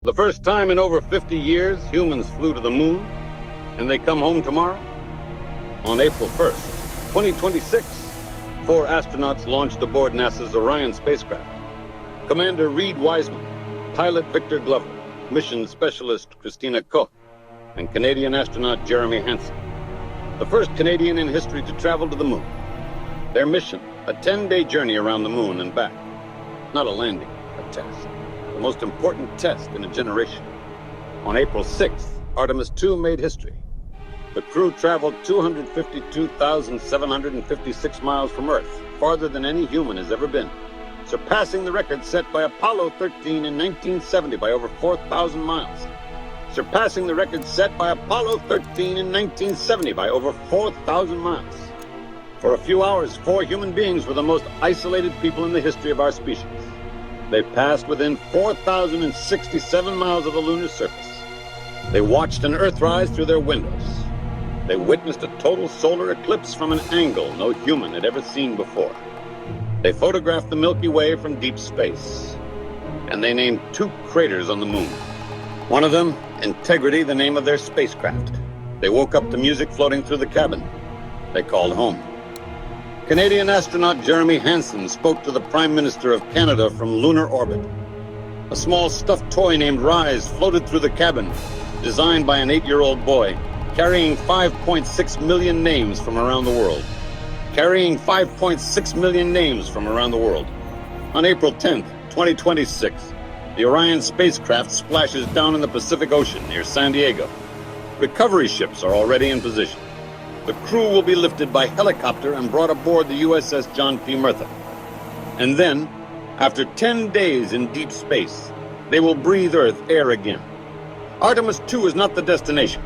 The first time in over 50 years, humans flew to the moon, and they come home tomorrow. On April 1st, 2026, 4 astronauts launched aboard NASA's Orion spacecraft. Commander Reed Wiseman, pilot Victor Glover, mission specialist Christina Koch, and Canadian astronaut Jeremy Hansen. The first Canadian in history to travel to the moon. Their mission, a 10-day journey around the moon and back. Not a landing, a test. The most important test in a generation. On April 6th, Artemis II made history. The crew traveled 252,756 miles from Earth, farther than any human has ever been, surpassing the record set by Apollo 13 in 1970 by over 4,000 miles. Surpassing the record set by Apollo 13 in 1970 by over 4,000 miles. For a few hours, 4 human beings were the most isolated people in the history of our species. They passed within 4,067 miles of the lunar surface. They watched an Earthrise through their windows. They witnessed a total solar eclipse from an angle no human had ever seen before. They photographed the Milky Way from deep space. And they named 2 craters on the moon. One of them, Integrity, the name of their spacecraft. They woke up to music floating through the cabin. They called home. Canadian astronaut Jeremy Hansen spoke to the Prime Minister of Canada from lunar orbit. A small stuffed toy named Rise floated through the cabin, designed by an 8-year-old boy, carrying 5.6 million names from around the world. Carrying 5.6 million names from around the world. On April 10th, 2026, the Orion spacecraft splashes down in the Pacific Ocean near San Diego. Recovery ships are already in position. The crew will be lifted by helicopter and brought aboard the USS John P. Murtha. And then, after 10 days in deep space, they will breathe Earth air again. Artemis II is not the destination.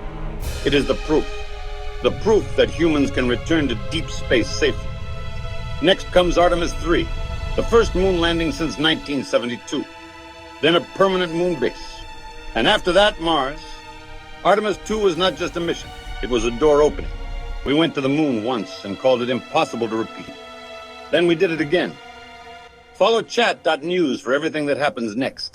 It is the proof. The proof that humans can return to deep space safely. Next comes Artemis III, the first moon landing since 1972. Then a permanent moon base. And after that, Mars. Artemis II was not just a mission. It was a door opening. We went to the moon once and called it impossible to repeat. Then we did it again. Follow chat.news for everything that happens next.